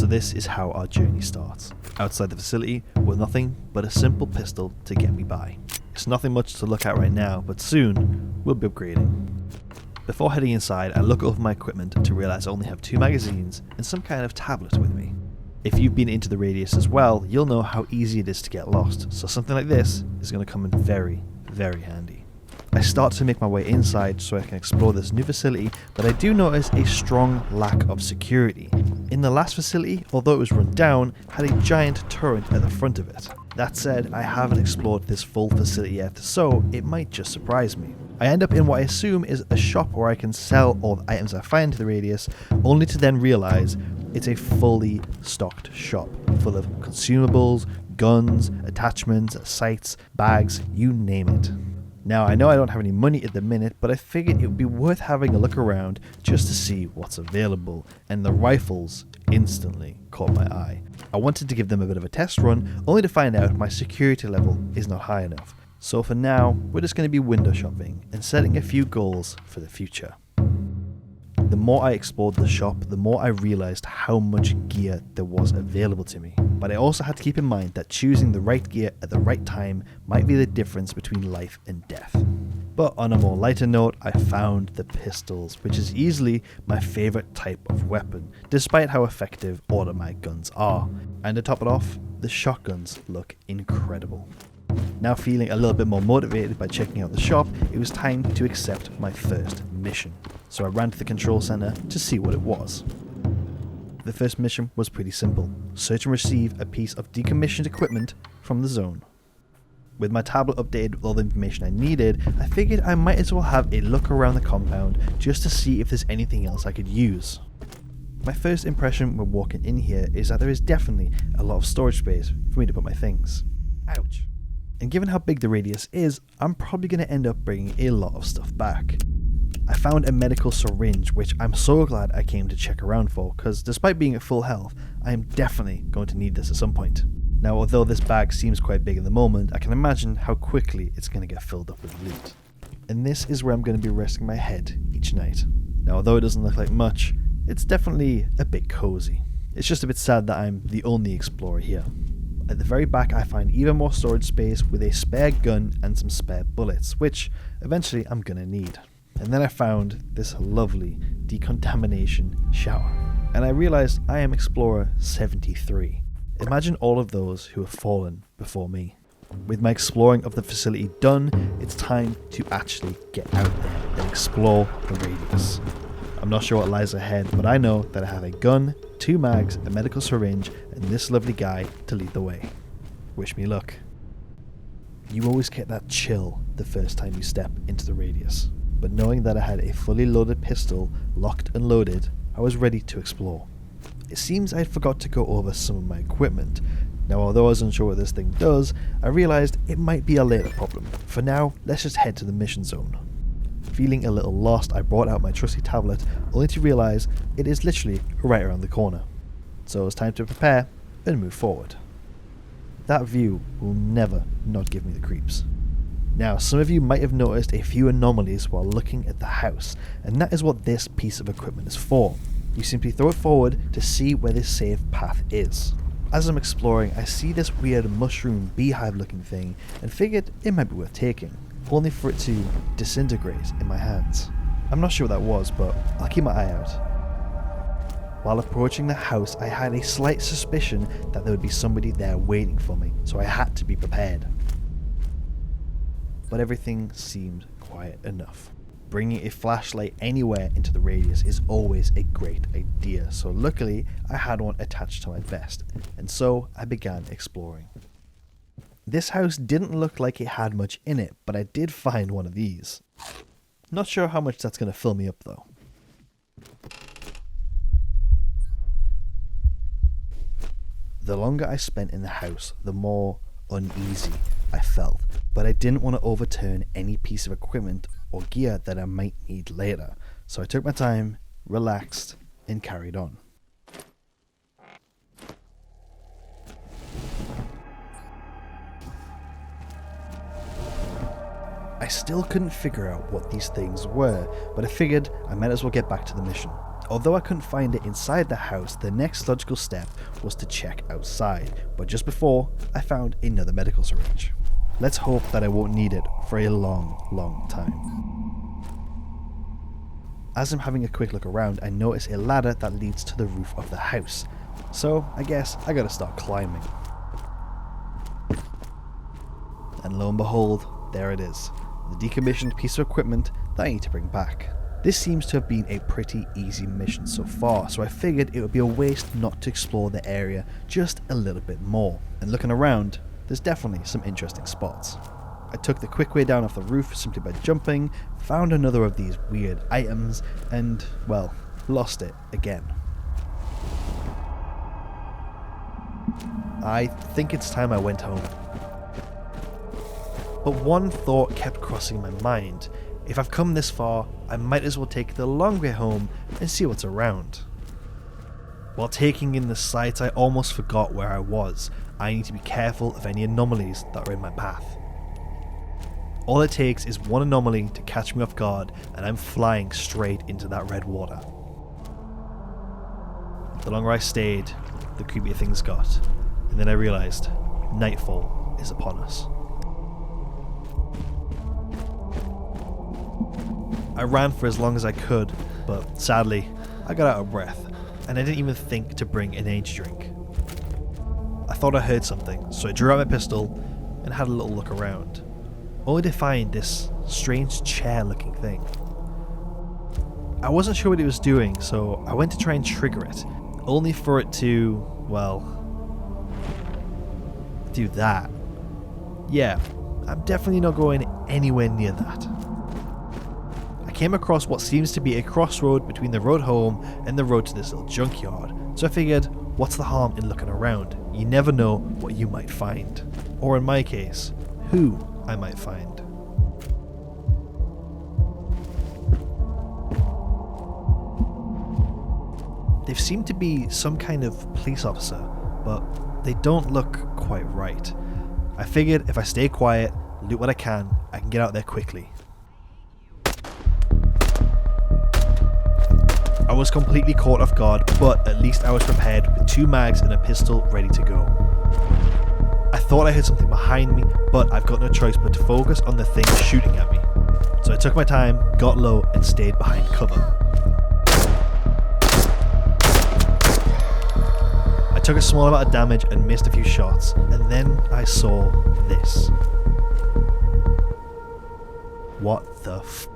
this is how our journey starts. Outside the facility with nothing but a simple pistol to get me by. It's nothing much to look at right now, but soon we'll be upgrading. Before heading inside, I look over my equipment to realise I only have 2 magazines and some kind of tablet with me. If you've been into the radius as well, you'll know how easy it is to get lost, so something like this is going to come in very, very handy. I start to make my way inside so I can explore this new facility, but I do notice a strong lack of security. In the last facility, although it was run down, had a giant turret at the front of it. That said, I haven't explored this full facility yet, so it might just surprise me. I end up in what I assume is a shop where I can sell all the items I find to the radius, only to then realise it's a fully stocked shop, full of consumables, guns, attachments, sights, bags, you name it. Now, I know I don't have any money at the minute, but I figured it would be worth having a look around just to see what's available, and the rifles instantly caught my eye. I wanted to give them a bit of a test run, only to find out my security level is not high enough. So for now, we're just going to be window shopping and setting a few goals for the future. The more I explored the shop, the more I realised how much gear there was available to me. But I also had to keep in mind that choosing the right gear at the right time might be the difference between life and death. But on a more lighter note, I found the pistols, which is easily my favourite type of weapon, despite how effective automatic guns are. And to top it off, the shotguns look incredible. Now feeling a little bit more motivated by checking out the shop, it was time to accept my first mission. So I ran to the control center to see what it was. The first mission was pretty simple. Search and receive a piece of decommissioned equipment from the zone. With my tablet updated with all the information I needed, I figured I might as well have a look around the compound just to see if there's anything else I could use. My first impression when walking in here is that there is definitely a lot of storage space for me to put my things. Ouch. And given how big the radius is, I'm probably going to end up bringing a lot of stuff back. I found a medical syringe, which I'm so glad I came to check around for, because despite being at full health, I am definitely going to need this at some point. Now, although this bag seems quite big in the moment, I can imagine how quickly it's going to get filled up with loot. And this is where I'm going to be resting my head each night. Now, although it doesn't look like much, it's definitely a bit cozy. It's just a bit sad that I'm the only explorer here. At the very back, I find even more storage space with a spare gun and some spare bullets, which eventually I'm going to need. And then I found this lovely decontamination shower. And I realized I am Explorer 73. Imagine all of those who have fallen before me. With my exploring of the facility done, it's time to actually get out there and explore the radius. I'm not sure what lies ahead, but I know that I have a gun, 2 mags, a medical syringe, and this lovely guy to lead the way. Wish me luck. You always get that chill the first time you step into the radius, but knowing that I had a fully loaded pistol, locked and loaded, I was ready to explore. It seems I forgot to go over some of my equipment. Now, although I was unsure what this thing does, I realised it might be a later problem. For now, let's just head to the mission zone. Feeling a little lost, I brought out my trusty tablet, only to realise it is literally right around the corner. So it's time to prepare and move forward. That view will never not give me the creeps. Now, some of you might have noticed a few anomalies while looking at the house, and that is what this piece of equipment is for. You simply throw it forward to see where this safe path is. As I'm exploring, I see this weird mushroom beehive looking thing and figured it might be worth taking, only for it to disintegrate in my hands. I'm not sure what that was, but I'll keep my eye out. While approaching the house, I had a slight suspicion that there would be somebody there waiting for me, so I had to be prepared. But everything seemed quiet enough. Bringing a flashlight anywhere into the radius is always a great idea, so luckily I had one attached to my vest, and so I began exploring. This house didn't look like it had much in it, but I did find one of these. Not sure how much that's going to fill me up though. The longer I spent in the house, the more uneasy I felt, but I didn't want to overturn any piece of equipment or gear that I might need later, so I took my time, relaxed, and carried on. I still couldn't figure out what these things were, but I figured I might as well get back to the mission. Although I couldn't find it inside the house, the next logical step was to check outside, but just before, I found another medical syringe. Let's hope that I won't need it for a long time. As I'm having a quick look around, I notice a ladder that leads to the roof of the house, so I guess I gotta start climbing. And lo and behold, there it is, the decommissioned piece of equipment that I need to bring back. This seems to have been a pretty easy mission so far, so I figured it would be a waste not to explore the area just a little bit more. And looking around, there's definitely some interesting spots. I took the quick way down off the roof simply by jumping, found another of these weird items, and, well, lost it again. I think it's time I went home. But one thought kept crossing my mind. If I've come this far, I might as well take the long way home and see what's around. While taking in the sights, I almost forgot where I was. I need to be careful of any anomalies that are in my path. All it takes is one anomaly to catch me off guard, and I'm flying straight into that red water. The longer I stayed, the creepier things got, and then I realised nightfall is upon us. I ran for as long as I could, but sadly, I got out of breath, and I didn't even think to bring an energy drink. I thought I heard something, so I drew out my pistol and had a little look around, only to find this strange chair-looking thing. I wasn't sure what it was doing, so I went to try and trigger it, only for it to, well, do that. Yeah, I'm definitely not going anywhere near that. I came across what seems to be a crossroad between the road home and the road to this little junkyard, so I figured, what's the harm in looking around? You never know what you might find. Or in my case, who I might find. They seem to be some kind of police officer, but they don't look quite right. I figured if I stay quiet, loot what I can get out there quickly. I was completely caught off guard, but at least I was prepared with 2 mags and a pistol ready to go. I thought I heard something behind me, but I've got no choice but to focus on the thing shooting at me. So I took my time, got low, and stayed behind cover. I took a small amount of damage and missed a few shots, and then I saw this. What the f***?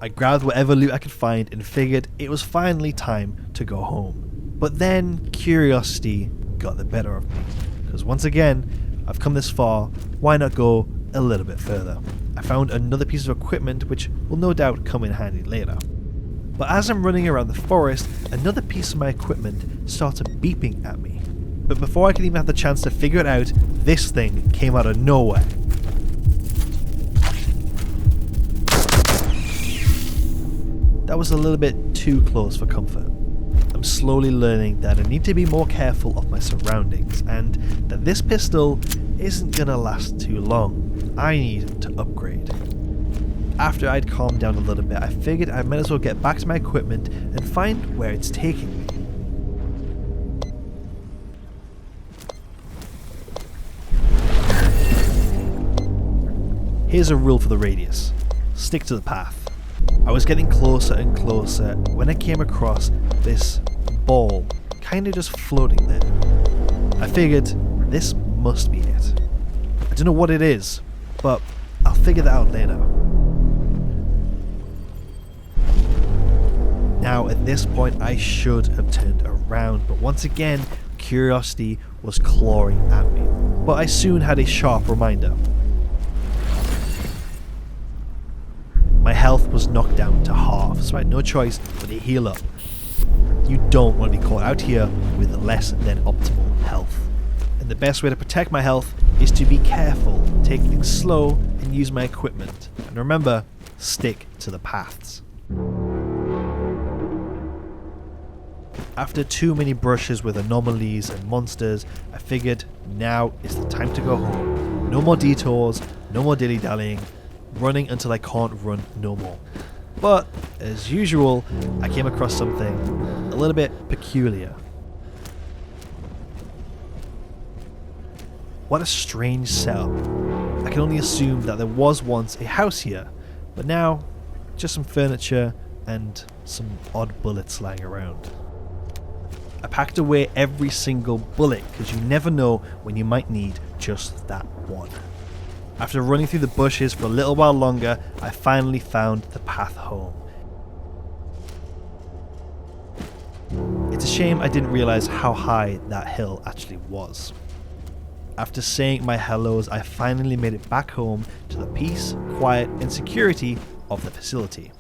I grabbed whatever loot I could find and figured it was finally time to go home. But then curiosity got the better of me, because once again, I've come this far, why not go a little bit further? I found another piece of equipment which will no doubt come in handy later. But as I'm running around the forest, another piece of my equipment started beeping at me. But before I could even have the chance to figure it out, this thing came out of nowhere. That was a little bit too close for comfort. I'm slowly learning that I need to be more careful of my surroundings, and that this pistol isn't gonna last too long. I need to upgrade. After I'd calmed down a little bit, I figured I might as well get back to my equipment and find where it's taking me. Here's a rule for the radius. Stick to the path. I was getting closer and closer when I came across this ball, kinda just floating there. I figured this must be it. I don't know what it is, but I'll figure that out later. Now at this point I should have turned around, but once again curiosity was clawing at me. But I soon had a sharp reminder. My health was knocked down to half, so I had no choice but to heal up. You don't want to be caught out here with less than optimal health. And the best way to protect my health is to be careful, take things slow, and use my equipment. And remember, stick to the paths. After too many brushes with anomalies and monsters, I figured now is the time to go home. No more detours, no more dilly-dallying, running until I can't run no more. But, as usual, I came across something a little bit peculiar. What a strange setup. I can only assume that there was once a house here, but now, just some furniture and some odd bullets lying around. I packed away every single bullet because you never know when you might need just that one. After running through the bushes for a little while longer, I finally found the path home. It's a shame I didn't realize how high that hill actually was. After saying my hellos, I finally made it back home to the peace, quiet and security of the facility.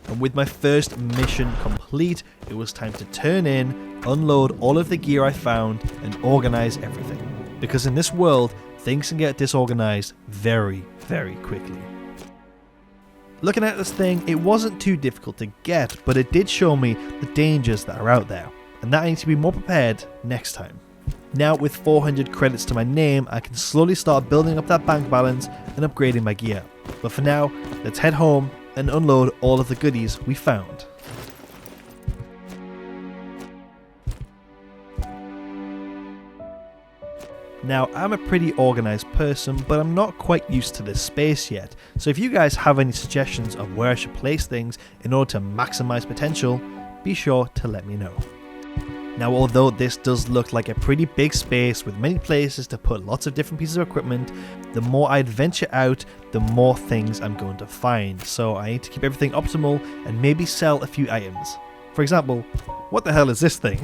And with my first mission complete, it was time to turn in, unload all of the gear I found and organize everything. Because in this world, things can get disorganized very, very quickly. Looking at this thing, it wasn't too difficult to get, but it did show me the dangers that are out there, and that I need to be more prepared next time. Now with 400 credits to my name, I can slowly start building up that bank balance and upgrading my gear. But for now, let's head home and unload all of the goodies we found. Now, I'm a pretty organised person, but I'm not quite used to this space yet, so if you guys have any suggestions of where I should place things in order to maximise potential, be sure to let me know. Now, although this does look like a pretty big space with many places to put lots of different pieces of equipment, the more I venture out, the more things I'm going to find, so I need to keep everything optimal and maybe sell a few items. For example, what the hell is this thing?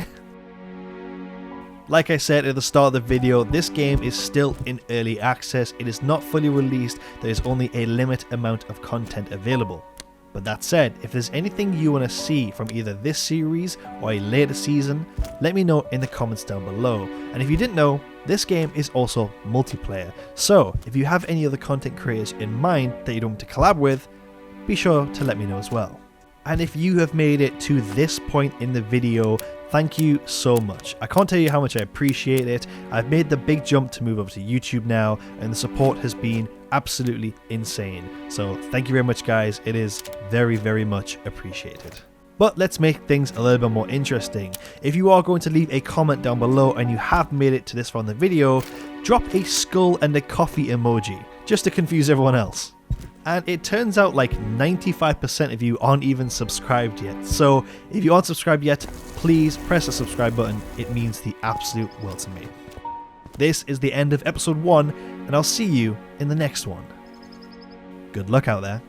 Like I said at the start of the video, this game is still in early access, it is not fully released, there is only a limited amount of content available. But that said, if there's anything you want to see from either this series or a later season, let me know in the comments down below. And if you didn't know, this game is also multiplayer, so if you have any other content creators in mind that you want me to collab with, be sure to let me know as well. And if you have made it to this point in the video, thank you so much. I can't tell you how much I appreciate it. I've made the big jump to move over to YouTube now, and the support has been absolutely insane. So thank you very much, guys. It is very, very much appreciated. But let's make things a little bit more interesting. If you are going to leave a comment down below and you have made it to this far in the video, drop a skull and a coffee emoji, just to confuse everyone else. And it turns out like 95% of you aren't even subscribed yet. So if you aren't subscribed yet, please press the subscribe button. It means the absolute world to me. This is the end of episode 1, and I'll see you in the next one. Good luck out there.